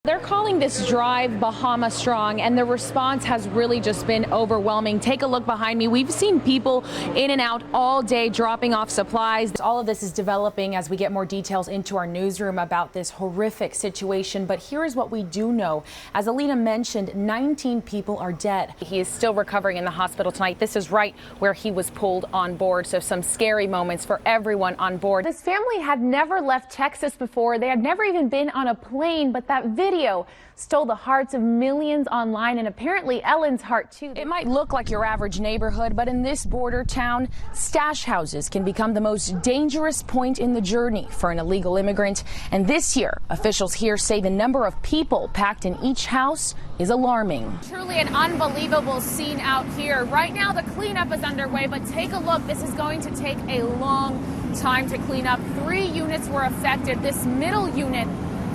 They're calling this drive Bahama Strong, and the response has really just been overwhelming. Take a look behind me. We've seen people in and out all day dropping off supplies. All of this is developing as we get more details into our newsroom about this horrific situation. But here is what we do know. As Alina mentioned, 19 people are dead. He is still recovering in the hospital tonight. This is right where he was pulled on board. So some scary moments for everyone on board. This family had never left Texas before. They had never even been on a plane, but that video stole the hearts of millions online, and apparently Ellen's heart too. It might look like your average neighborhood, but in this border town, stash houses can become the most dangerous point in the journey for an illegal immigrant. And this year, officials here say the number of people packed in each house is alarming. Truly an unbelievable scene out here. Right now the cleanup is underway, but take a look. This is going to take a long time to clean up. 3 units were affected. This middle unit,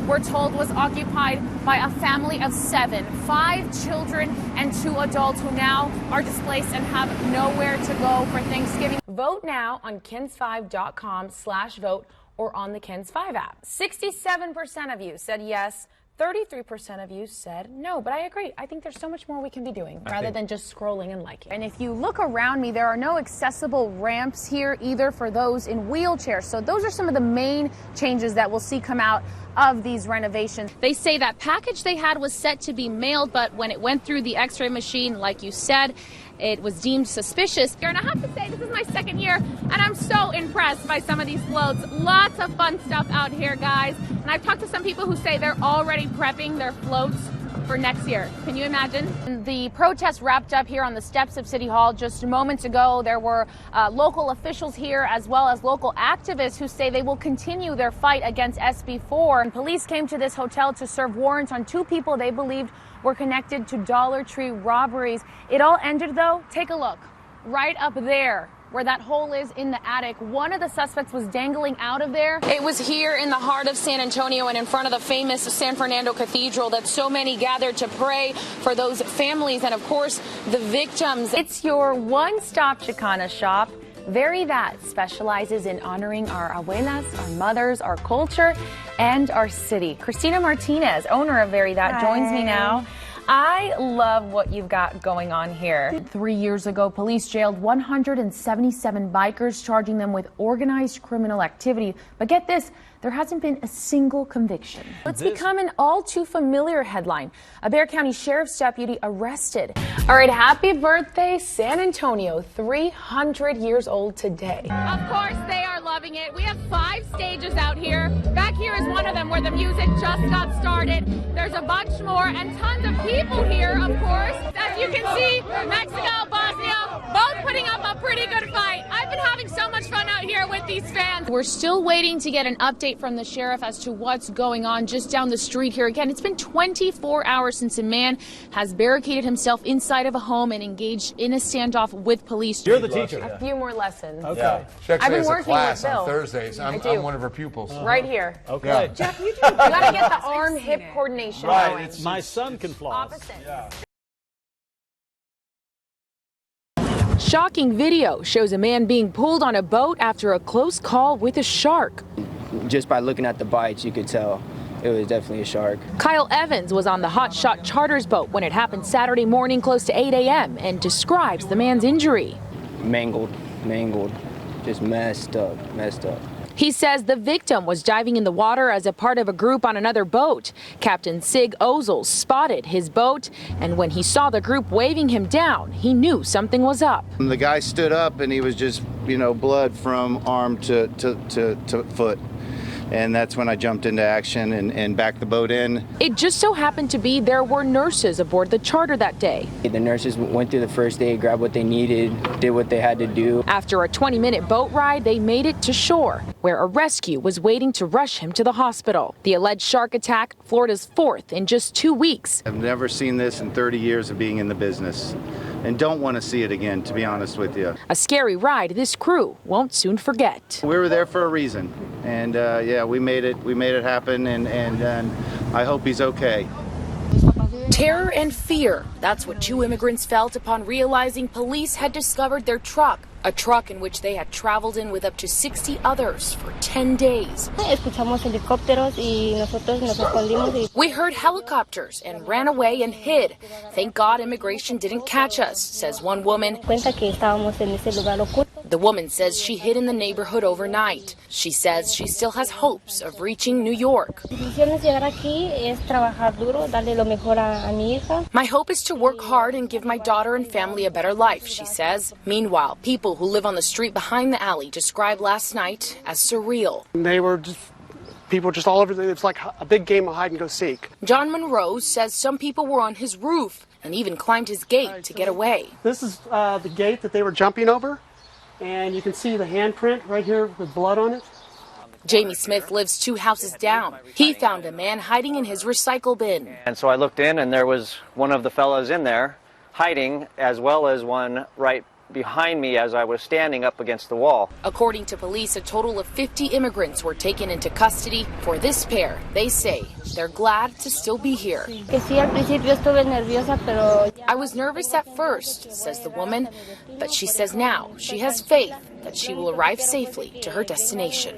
we're told, was occupied by a family of 7, 5 children and 2 adults who now are displaced and have nowhere to go for Thanksgiving. Vote now on kens5.com/vote or on the Kens 5 app. 67% of you said yes. 33% of you said no, but I agree. I think there's so much more we can be doing rather than just scrolling and liking. And if you look around me, there are no accessible ramps here either for those in wheelchairs. So those are some of the main changes that we'll see come out of these renovations. They say that package they had was set to be mailed, but when it went through the x-ray machine, like you said, it was deemed suspicious. And I have to say, this is my 2nd year, and I'm so impressed by some of these floats. Lots of fun stuff out here, guys. And I've talked to some people who say they're already prepping their floats for next year. Can you imagine? And the protest wrapped up here on the steps of City Hall just moments ago. There were local officials here as well as local activists who say they will continue their fight against SB4. And police came to this hotel to serve warrants on 2 people they believed were connected to Dollar Tree robberies. It all ended, though. Take a look. Right up there, where that hole is in the attic, one of the suspects was dangling out of there. It was here in the heart of San Antonio and in front of the famous San Fernando Cathedral that so many gathered to pray for those families and, of course, the victims. It's your one-stop Chicana shop. Veridad specializes in honoring our abuelas, our mothers, our culture, and our city. Christina Martinez, owner of Veridad, joins me now. I love what you've got going on here. 3 years ago, police jailed 177 bikers, charging them with organized criminal activity. But get this, there hasn't been a single conviction. It's become an all too familiar headline. A Bexar County Sheriff's deputy arrested. All right, happy birthday, San Antonio, 300 years old today. Of course, they are loving it. We have 5 stages out here. Back here is one of them where the music just got started. There's a bunch more and tons of people here, of course. As you can see, Mexico, Bosnia, both putting up a pretty good fight. I've been having so much fun out here with these fans. We're still waiting to get an update from the sheriff as to what's going on just down the street here. Again, it's been 24 hours since a man has barricaded himself inside of a home and engaged in a standoff with police. You're the teacher. A few more lessons. Okay. Yeah. She actually I've been has a working class with Bill. on Thursdays. I'm one of her pupils. Right here. Okay. Yeah. Jeff, you gotta get the arm-hip coordination going. My son can floss. Opposite. Yeah. Shocking video shows a man being pulled on a boat after a close call with a shark. Just by looking at the bites, you could tell it was definitely a shark. Kyle Evans was on the Hot Shot Charters boat when it happened Saturday morning close to 8 a.m. and describes the man's injury. Mangled, just messed up. He says the victim was diving in the water as a part of a group on another boat. Captain Sig Ozel spotted his boat, and when he saw the group waving him down, he knew something was up. The guy stood up and he was just, blood from arm to foot. And that's when I jumped into action and backed the boat in. It just so happened to be there were nurses aboard the charter that day. The nurses went through the first aid, grabbed what they needed, did what they had to do. After a 20-minute boat ride, they made it to shore, where a rescue was waiting to rush him to the hospital. The alleged shark attack, Florida's 4th in just 2 weeks. I've never seen this in 30 years of being in the business. And don't want to see it again, to be honest with you. A scary ride this crew won't soon forget. We were there for a reason. And we made it happen, and I hope he's okay. Terror and fear. That's what 2 immigrants felt upon realizing police had discovered their truck a truck in which they had traveled in with up to 60 others for 10 days. We heard helicopters and ran away and hid. Thank God immigration didn't catch us, says one woman. The woman says she hid in the neighborhood overnight. She says she still has hopes of reaching New York. My hope is to work hard and give my daughter and family a better life, she says. Meanwhile, people who live on the street behind the alley described last night as surreal. They were just people just all over. It's like a big game of hide and go seek. John Monroe says some people were on his roof and even climbed his gate to get away. This is the gate that they were jumping over, and you can see the handprint right here with blood on it. Jamie Smith lives 2 houses down. He found a man hiding in his recycle bin. And so I looked in, and there was one of the fellows in there hiding, as well as one right behind me as I was standing up against the wall. According to police, a total of 50 immigrants were taken into custody. For this pair, they say they're glad to still be here. I was nervous at first, says the woman, but she says now she has faith that she will arrive safely to her destination.